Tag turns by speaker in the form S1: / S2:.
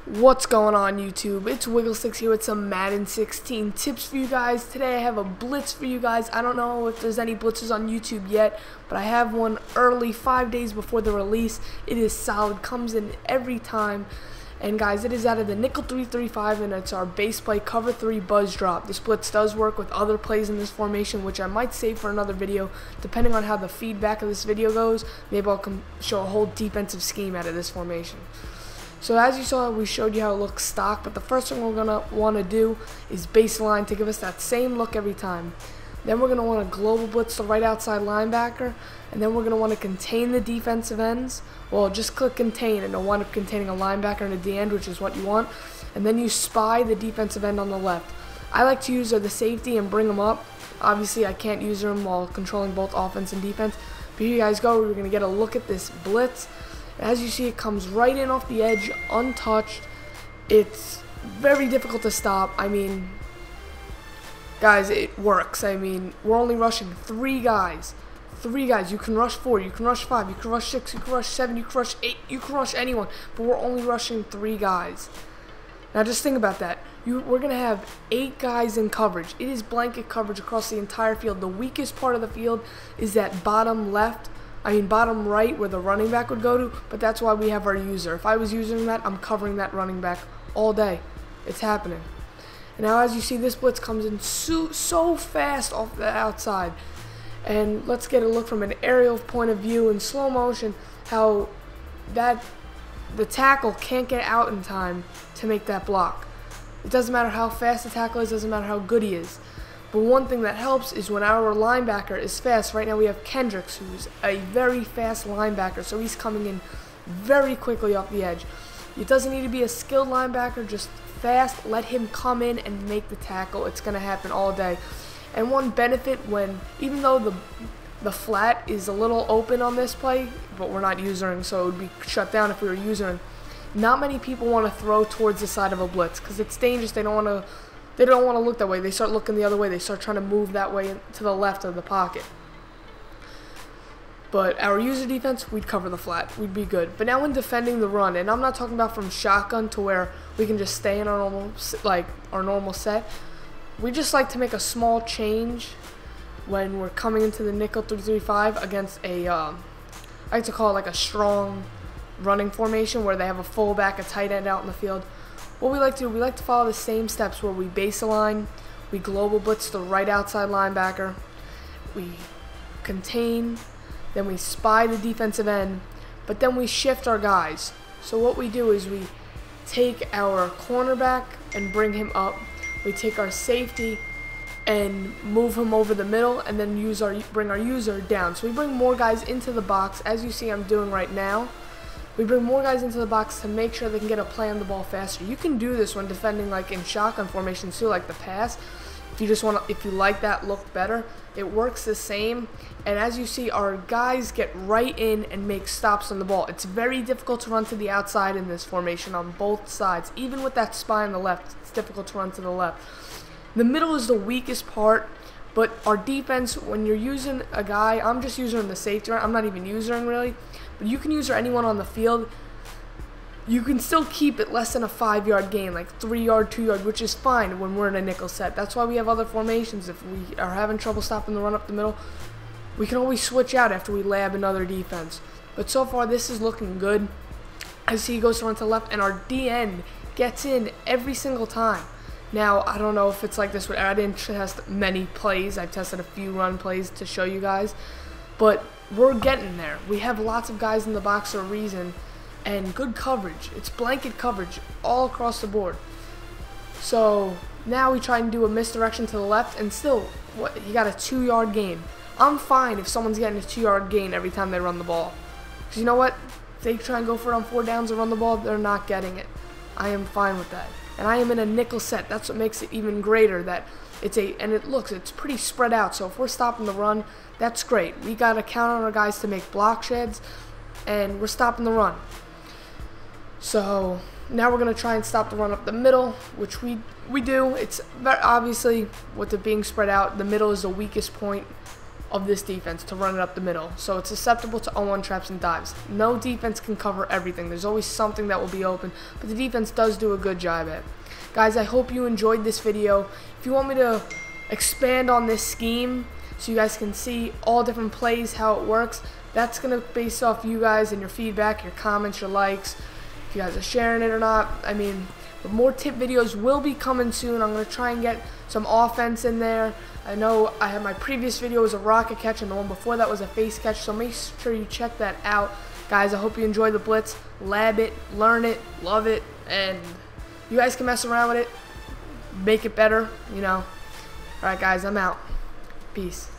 S1: What's going on YouTube? It's Wigglesticks here with some Madden 16 tips for you guys. Today I have a blitz for you guys. I don't know if there's any blitzes on YouTube yet, but I have one early 5 days before the release. It is solid, comes in every time. And guys, it is out of the nickel 335 and it's our base play cover 3 buzz drop. This blitz does work with other plays in this formation, which I might save for another video. Depending on how the feedback of this video goes, maybe I'll show a whole defensive scheme out of this formation. So as you saw, we showed you how it looks stock, but the first thing we're going to want to do is baseline to give us that same look every time. Then we're going to want to global blitz the right outside linebacker, and then we're going to want to contain the defensive ends. Well, just click contain and it'll wind up containing a linebacker and a D-end, which is what you want. And then you spy the defensive end on the left. I like to use the safety and bring them up. Obviously, I can't use them while controlling both offense and defense. But here you guys go. We're going to get a look at this blitz. As you see, it comes right in off the edge, untouched. It's very difficult to stop. I mean, guys, it works. I mean, we're only rushing 3 guys. 3 guys. You can rush 4, you can rush 5, you can rush 6, you can rush 7, you can rush 8, you can rush anyone. But we're only rushing 3 guys. Now just think about that. We're going to have 8 guys in coverage. It is blanket coverage across the entire field. The weakest part of the field is that bottom right where the running back would go to, but that's why we have our user. If I was using that, I'm covering that running back all day. It's happening. And now as you see, this blitz comes in so fast off the outside. And let's get a look from an aerial point of view in slow motion how the tackle can't get out in time to make that block. It doesn't matter how fast the tackle is, doesn't matter how good he is. But one thing that helps is when our linebacker is fast. Right now we have Kendricks, who's a very fast linebacker, so he's coming in very quickly off the edge. It doesn't need to be a skilled linebacker, just fast. Let him come in and make the tackle. It's going to happen all day. And one benefit, even though the flat is a little open on this play, but we're not usering, so it would be shut down if we were usering. Not many people want to throw towards the side of a blitz because it's dangerous. They don't want to look that way. They start looking the other way. They start trying to move that way to the left of the pocket. But our user defense, we'd cover the flat. We'd be good. But now when defending the run, and I'm not talking about from shotgun to where we can just stay in our normal set. We just like to make a small change when we're coming into the nickel 335 against I like to call it like a strong running formation where they have a fullback, a tight end out in the field. What we like to do, we like to follow the same steps where we baseline, we global blitz the right outside linebacker, we contain, then we spy the defensive end, but then we shift our guys. So what we do is we take our cornerback and bring him up, we take our safety and move him over the middle, and then bring our user down. So we bring more guys into the box, as you see I'm doing right now. We bring more guys into the box to make sure they can get a play on the ball faster. You can do this when defending like in shotgun formations too, like the pass. If you like that look better, it works the same. And as you see, our guys get right in and make stops on the ball. It's very difficult to run to the outside in this formation on both sides. Even with that spy on the left, it's difficult to run to the left. The middle is the weakest part, but our defense, when you're using a guy, I'm just using the safety, right? I'm not even using really, but you can use anyone on the field. You can still keep it less than a 5-yard gain, like 3-yard, 2-yard, which is fine when we're in a nickel set. That's why we have other formations. If we are having trouble stopping the run up the middle, we can always switch out after we lab another defense. But so far, this is looking good. As he goes to run to the left, and our D-end gets in every single time. Now, I don't know if it's like this. I didn't test many plays. I've tested a few run plays to show you guys. But we're getting there. We have lots of guys in the box for a reason. And good coverage. It's blanket coverage all across the board. So now we try and do a misdirection to the left, and still, you got a 2-yard gain. I'm fine if someone's getting a 2-yard gain every time they run the ball. Because you know what? If they try and go for it on 4 downs and run the ball, they're not getting it. I am fine with that. And I am in a nickel set. That's what makes it even greater. It's pretty spread out. So if we're stopping the run, that's great. We got to count on our guys to make block sheds, and we're stopping the run. So now we're going to try and stop the run up the middle, which we do. It's obviously, with it being spread out, the middle is the weakest point of this defense to run it up the middle. So it's susceptible to 0-1 traps and dives. No defense can cover everything. There's always something that will be open, but the defense does do a good job at it. Guys, I hope you enjoyed this video. If you want me to expand on this scheme so you guys can see all different plays, how it works, that's going to base off you guys and your feedback, your comments, your likes, if you guys are sharing it or not. I mean, but more tip videos will be coming soon. I'm going to try and get some offense in there. I know I had my previous video was a rocket catch, and the one before that was a face catch, so make sure you check that out. Guys, I hope you enjoy the Blitz. Lab it, learn it, love it, and you guys can mess around with it, make it better, you know. Alright guys, I'm out. Peace.